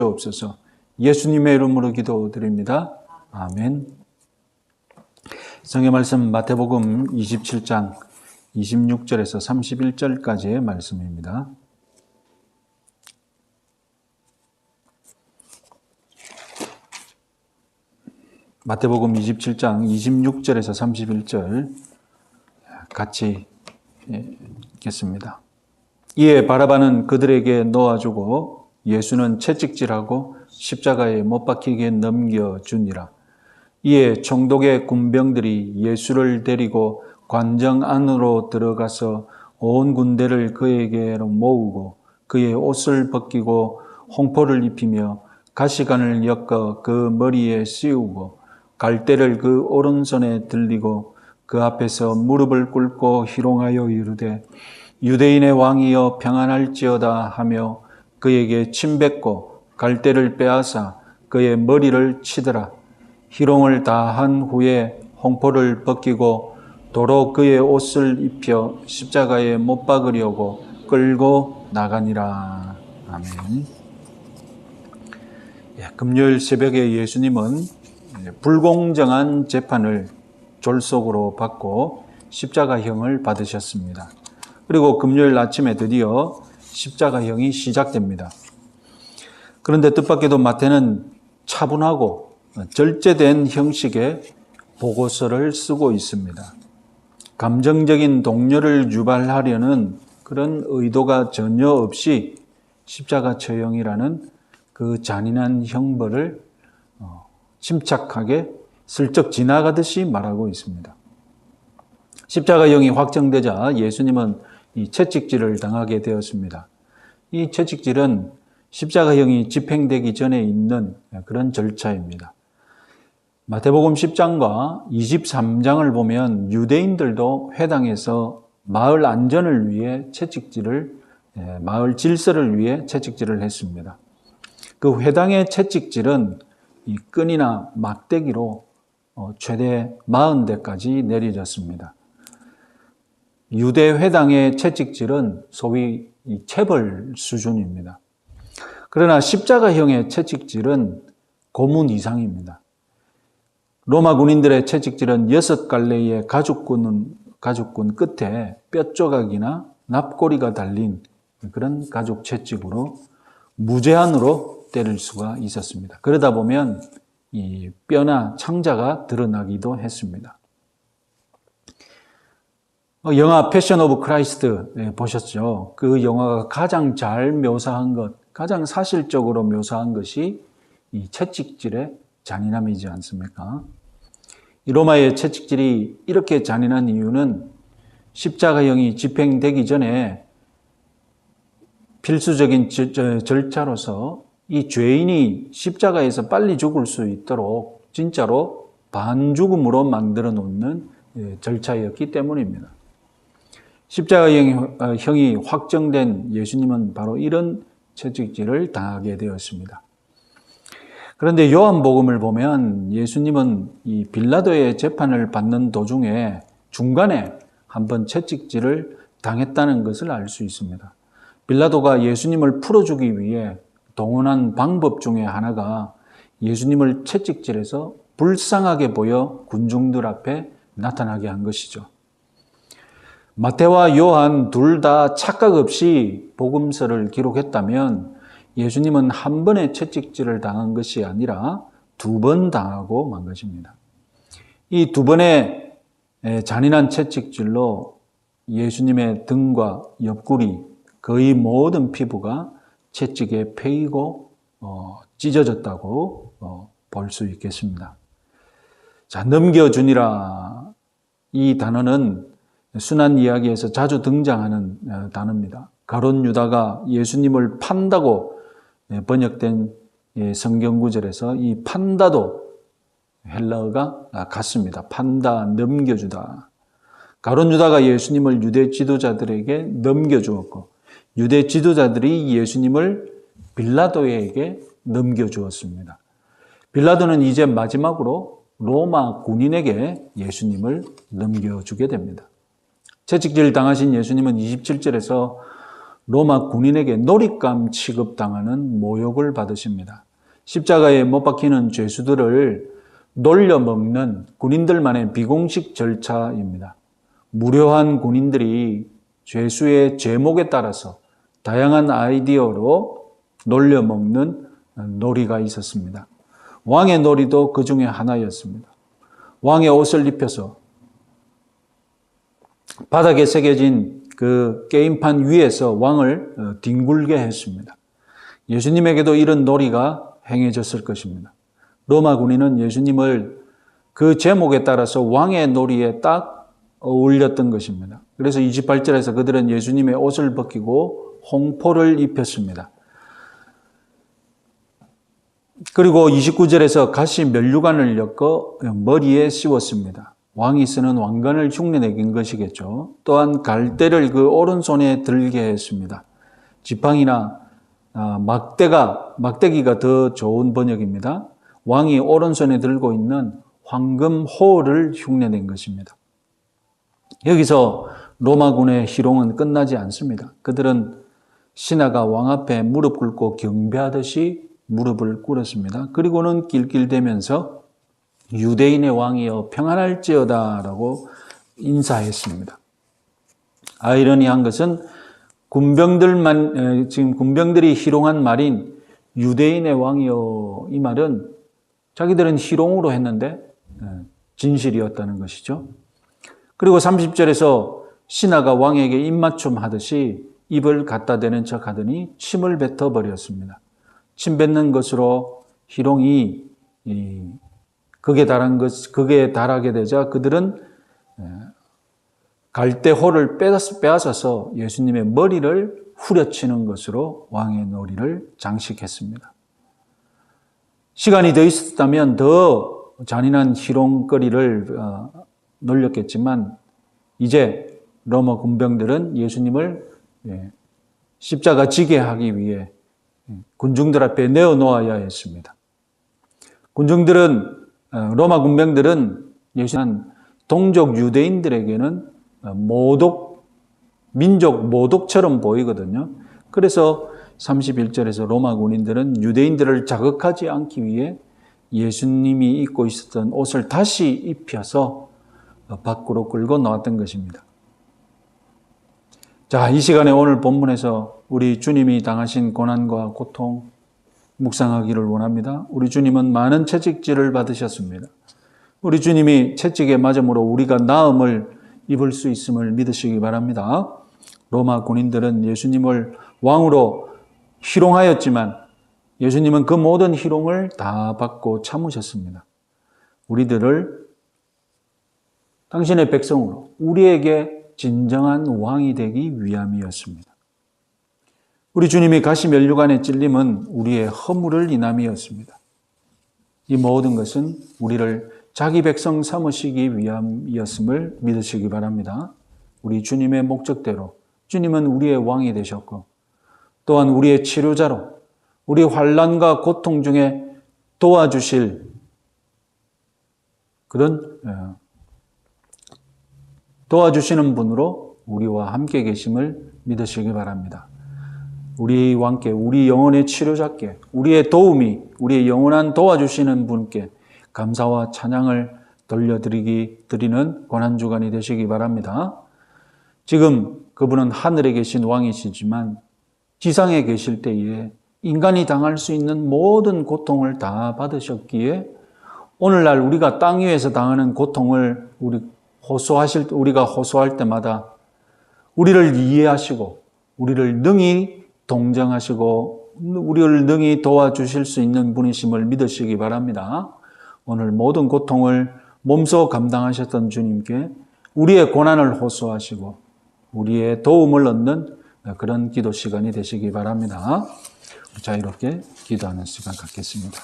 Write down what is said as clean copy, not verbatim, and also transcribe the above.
주옵소서. 예수님의 이름으로 기도드립니다. 아멘. 성경 말씀 마태복음 27장 26절에서 31절까지의 말씀입니다. 마태복음 27장 26절에서 31절 같이 읽겠습니다. 이에 바라바는 그들에게 놓아주고 예수는 채찍질하고 십자가에 못 박히게 넘겨주니라. 이에 총독의 군병들이 예수를 데리고 관정 안으로 들어가서 온 군대를 그에게로 모으고 그의 옷을 벗기고 홍포를 입히며 가시관을 엮어 그 머리에 씌우고 갈대를 그 오른손에 들리고 그 앞에서 무릎을 꿇고 희롱하여 이르되 유대인의 왕이여 평안할지어다 하며 그에게 침뱉고 갈대를 빼앗아 그의 머리를 치더라. 희롱을 다 한 후에 홍포를 벗기고 도로 그의 옷을 입혀 십자가에 못 박으려고 끌고 나가니라. 아멘. 금요일 새벽에 예수님은 불공정한 재판을 졸속으로 받고 십자가형을 받으셨습니다. 그리고 금요일 아침에 드디어 십자가형이 시작됩니다. 그런데 뜻밖에도 마태는 차분하고 절제된 형식의 보고서를 쓰고 있습니다. 감정적인 동료를 유발하려는 그런 의도가 전혀 없이 십자가 처형이라는 그 잔인한 형벌을 침착하게 슬쩍 지나가듯이 말하고 있습니다. 십자가형이 확정되자 예수님은 이 채찍질을 당하게 되었습니다. 이 채찍질은 십자가형이 집행되기 전에 있는 그런 절차입니다. 마태복음 10장과 23장을 보면 유대인들도 회당에서 마을 안전을 위해 마을 질서를 위해 채찍질을 했습니다. 그 회당의 채찍질은 이 끈이나 막대기로 최대 40대까지 내려졌습니다. 유대 회당의 채찍질은 소위 체벌 수준입니다. 그러나 십자가형의 채찍질은 고문 이상입니다. 로마 군인들의 채찍질은 6갈래의 가죽군 끝에 뼈조각이나 납고리가 달린 그런 가죽 채찍으로 무제한으로 때릴 수가 있었습니다. 그러다 보면 이 뼈나 창자가 드러나기도 했습니다. 영화 패션 오브 크라이스트 보셨죠? 그 영화가 가장 잘 묘사한 것, 가장 사실적으로 묘사한 것이 이 채찍질의 잔인함이지 않습니까? 이 로마의 채찍질이 이렇게 잔인한 이유는 십자가형이 집행되기 전에 필수적인 절차로서 이 죄인이 십자가에서 빨리 죽을 수 있도록 진짜로 반죽음으로 만들어 놓는 절차였기 때문입니다. 십자가형이 확정된 예수님은 바로 이런 채찍질을 당하게 되었습니다. 그런데 요한복음을 보면 예수님은 이 빌라도의 재판을 받는 도중에 중간에 한번 채찍질을 당했다는 것을 알 수 있습니다. 빌라도가 예수님을 풀어주기 위해 동원한 방법 중에 하나가 예수님을 채찍질해서 불쌍하게 보여 군중들 앞에 나타나게 한 것이죠. 마태와 요한 둘 다 착각 없이 복음서를 기록했다면 예수님은 한 번의 채찍질을 당한 것이 아니라 2번 당하고 만 것입니다. 이 2번의 잔인한 채찍질로 예수님의 등과 옆구리, 거의 모든 피부가 채찍에 패이고 찢어졌다고 볼 수 있겠습니다. 자, 넘겨주니라. 이 단어는 순환 이야기에서 자주 등장하는 단어입니다. 가룟 유다가 예수님을 판다고 번역된 성경 구절에서 이 판다도 헬라어가 같습니다. 판다, 넘겨주다. 가룟 유다가 예수님을 유대 지도자들에게 넘겨주었고 유대 지도자들이 예수님을 빌라도에게 넘겨주었습니다. 빌라도는 이제 마지막으로 로마 군인에게 예수님을 넘겨주게 됩니다. 채찍질 당하신 예수님은 27절에서 로마 군인에게 놀잇감 취급당하는 모욕을 받으십니다. 십자가에 못 박히는 죄수들을 놀려먹는 군인들만의 비공식 절차입니다. 무료한 군인들이 죄수의 제목에 따라서 다양한 아이디어로 놀려먹는 놀이가 있었습니다. 왕의 놀이도 그 중에 하나였습니다. 왕의 옷을 입혀서 바닥에 새겨진 그 게임판 위에서 왕을 뒹굴게 했습니다. 예수님에게도 이런 놀이가 행해졌을 것입니다. 로마 군인은 예수님을 그 제목에 따라서 왕의 놀이에 딱 어울렸던 것입니다. 그래서 28절에서 그들은 예수님의 옷을 벗기고 홍포를 입혔습니다. 그리고 29절에서 가시 면류관을 엮어 머리에 씌웠습니다. 왕이 쓰는 왕관을 흉내내긴 것이겠죠. 또한 갈대를 그 오른손에 들게 했습니다. 지팡이나 막대기가 더 좋은 번역입니다. 왕이 오른손에 들고 있는 황금호를 흉내낸 것입니다. 여기서 로마군의 희롱은 끝나지 않습니다. 그들은 신하가 왕 앞에 무릎 꿇고 경배하듯이 무릎을 꿇었습니다. 그리고는 낄낄대면서 유대인의 왕이여 평안할지어다 라고 인사했습니다. 아이러니한 것은 지금 군병들이 희롱한 말인 유대인의 왕이여, 이 말은 자기들은 희롱으로 했는데 진실이었다는 것이죠. 그리고 30절에서 신하가 왕에게 입맞춤 하듯이 입을 갖다 대는 척 하더니 침을 뱉어버렸습니다. 침 뱉는 것으로 희롱이 극에 달하게 되자 그들은 갈대호를 빼앗아서 예수님의 머리를 후려치는 것으로 왕의 놀이를 장식했습니다. 시간이 더 있었다면 더 잔인한 희롱거리를 놀렸겠지만 이제 로마 군병들은 예수님을 십자가 지게 하기 위해 군중들 앞에 내어놓아야 했습니다. 로마 군병들은 예수님 동족 유대인들에게는 민족 모독처럼 보이거든요. 그래서 31절에서 로마 군인들은 유대인들을 자극하지 않기 위해 예수님이 입고 있었던 옷을 다시 입혀서 밖으로 끌고 나왔던 것입니다. 자, 이 시간에 오늘 본문에서 우리 주님이 당하신 고난과 고통 묵상하기를 원합니다. 우리 주님은 많은 채찍질을 받으셨습니다. 우리 주님이 채찍에 맞음으로 우리가 나음을 입을 수 있음을 믿으시기 바랍니다. 로마 군인들은 예수님을 왕으로 희롱하였지만 예수님은 그 모든 희롱을 다 받고 참으셨습니다. 우리들을 당신의 백성으로 우리에게 진정한 왕이 되기 위함이었습니다. 우리 주님이 가시 면류관에 찔림은 우리의 허물을 인함이었습니다. 이 모든 것은 우리를 자기 백성 삼으시기 위함이었음을 믿으시기 바랍니다. 우리 주님의 목적대로 주님은 우리의 왕이 되셨고 또한 우리의 치료자로 우리 환난과 고통 중에 도와주실 도와주시는 분으로 우리와 함께 계심을 믿으시기 바랍니다. 우리 왕께, 우리 영혼의 치료자께, 우리의 도움이, 우리의 영원한 도와주시는 분께 감사와 찬양을 드리는 고난주간이 되시기 바랍니다. 지금 그분은 하늘에 계신 왕이시지만 지상에 계실 때에 인간이 당할 수 있는 모든 고통을 다 받으셨기에 오늘날 우리가 땅 위에서 당하는 고통을 우리가 호소할 때마다 우리를 이해하시고 우리를 능히 동정하시고 우리를 능히 도와주실 수 있는 분이심을 믿으시기 바랍니다. 오늘 모든 고통을 몸소 감당하셨던 주님께 우리의 고난을 호소하시고 우리의 도움을 얻는 그런 기도 시간이 되시기 바랍니다. 자유롭게 기도하는 시간 갖겠습니다.